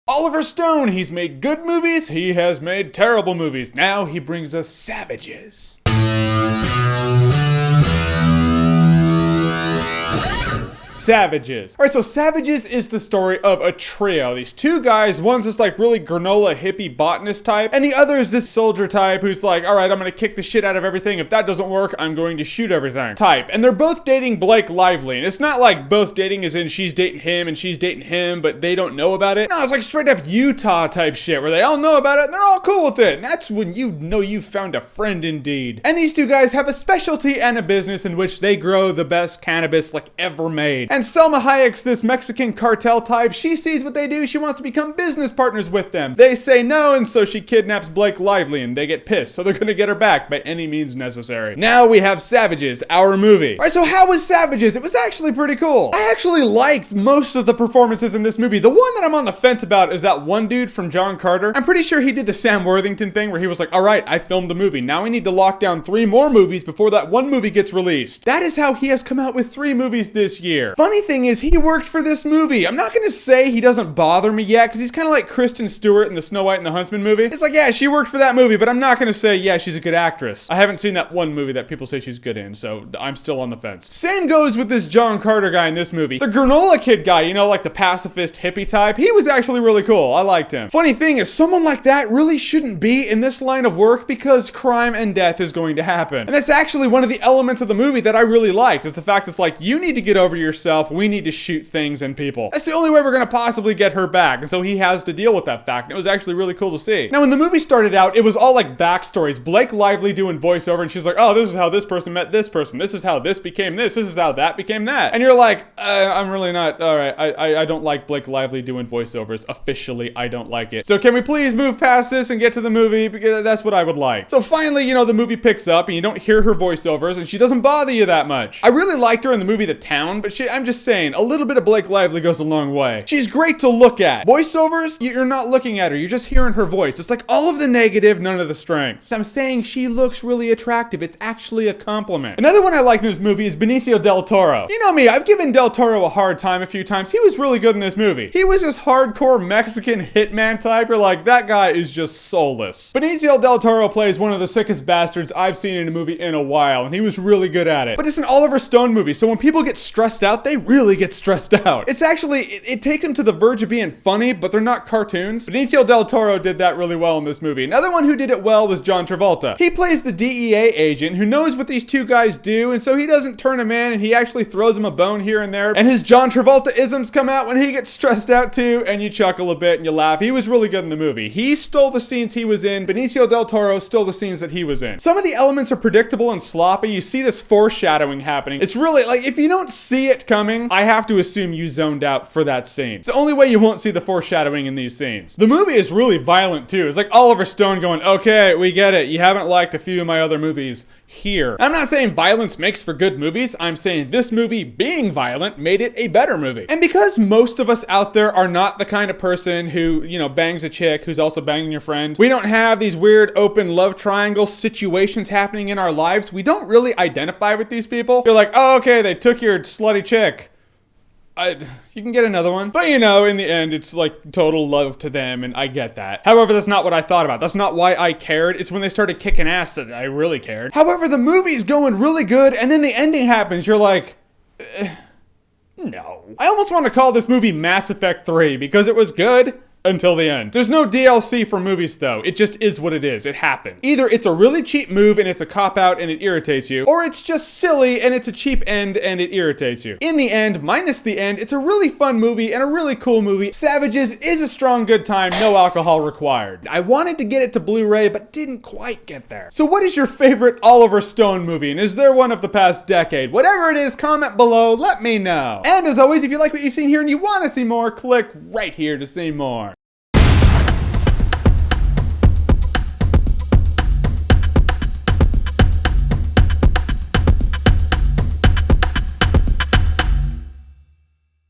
Oliver Stone, he's made good movies, he has made terrible movies. Now he brings us Savages. Savages. Alright, so Savages is the story of a trio. These two guys, one's this like really granola hippie botanist type, and the other is this soldier type who's like, alright, I'm gonna kick the shit out of everything. If that doesn't work, I'm going to shoot everything type. And they're both dating Blake Lively, and it's not like both dating as in she's dating him and she's dating him, but they don't know about it. No, it's like straight up Utah type shit where they all know about it and they're all cool with it. And that's when you know you've found a friend indeed. And these two guys have a specialty and a business in which they grow the best cannabis like ever made. And Selma Hayek's this Mexican cartel type. She sees what they do. She wants to become business partners with them. They say no, and so she kidnaps Blake Lively, and they get pissed. So they're gonna get her back by any means necessary. Now we have Savages, our movie. Alright, so how was Savages? It was actually pretty cool. I actually liked most of the performances in this movie. The one that I'm on the fence about is that one dude from John Carter. I'm pretty sure he did the Sam Worthington thing where he was like, alright, I filmed a movie. Now we need to lock down 3 more movies before that one movie gets released. That is how he has come out with 3 movies this year. Funny thing is, he worked for this movie. I'm not gonna say he doesn't bother me yet, because he's kind of like Kristen Stewart in the Snow White and the Huntsman movie. It's like, yeah, she worked for that movie, but I'm not gonna say, yeah, she's a good actress. I haven't seen that one movie that people say she's good in, so I'm still on the fence. Same goes with this John Carter guy in this movie. The granola kid guy, you know, like the pacifist hippie type, he was actually really cool. I liked him. Funny thing is, someone like that really shouldn't be in this line of work because crime and death is going to happen. And that's actually one of the elements of the movie that I really liked. It's the fact it's like, you need to get over yourself, we need to shoot things and people. That's the only way we're gonna possibly get her back, and so he has to deal with that fact, and it was actually really cool to see. Now, when the movie started out, it was all like backstories. Blake Lively doing voiceover, and she's like, oh, this is how this person met this person, this is how this became this is how that became that. And you're like, I'm really not, alright, I don't like Blake Lively doing voiceovers. Officially, I don't like it. So can we please move past this and get to the movie, because that's what I would like. So finally, you know, the movie picks up, and you don't hear her voiceovers, and she doesn't bother you that much. I really liked her in the movie The Town, but I'm just saying, a little bit of Blake Lively goes a long way. She's great to look at. Voiceovers, you're not looking at her, you're just hearing her voice. It's like all of the negative, none of the strengths. I'm saying she looks really attractive. It's actually a compliment. Another one I like in this movie is Benicio del Toro. You know me, I've given del Toro a hard time a few times. He was really good in this movie. He was this hardcore Mexican hitman type. You're like, that guy is just soulless. Benicio del Toro plays one of the sickest bastards I've seen in a movie in a while, and he was really good at it. But it's an Oliver Stone movie, so when people get stressed out, they really get stressed out. It's actually, it takes them to the verge of being funny, but they're not cartoons. Benicio del Toro did that really well in this movie. Another one who did it well was John Travolta. He plays the DEA agent who knows what these two guys do, and so he doesn't turn him in, and he actually throws him a bone here and there. And his John Travolta-isms come out when he gets stressed out too, and you chuckle a bit and you laugh. He was really good in the movie. He stole the scenes he was in. Benicio del Toro stole the scenes that he was in. Some of the elements are predictable and sloppy. You see this foreshadowing happening. It's really, like, if you don't see it coming, I have to assume you zoned out for that scene. It's the only way you won't see the foreshadowing in these scenes. The movie is really violent too. It's like Oliver Stone going, okay, we get it. You haven't liked a few of my other movies. Here. I'm not saying violence makes for good movies. I'm saying this movie being violent made it a better movie. And because most of us out there are not the kind of person who, you know, bangs a chick who's also banging your friend, we don't have these weird open love triangle situations happening in our lives. We don't really identify with these people. You're like, oh, okay, they took your slutty chick. You can get another one. But you know, in the end, it's like total love to them, and I get that. However, that's not what I thought about. That's not why I cared. It's when they started kicking ass that I really cared. However, the movie's going really good, and then the ending happens. You're like, no. I almost want to call this movie Mass Effect 3 because it was good until the end. There's no DLC for movies though. It just is what it is. It happened. Either it's a really cheap move and it's a cop-out and it irritates you, or it's just silly and it's a cheap end and it irritates you. In the end, minus the end, it's a really fun movie and a really cool movie. Savages is a strong good time, no alcohol required. I wanted to get it to Blu-ray, but didn't quite get there. So what is your favorite Oliver Stone movie, and is there one of the past decade? Whatever it is, comment below, let me know. And as always, if you like what you've seen here and you want to see more, click right here to see more.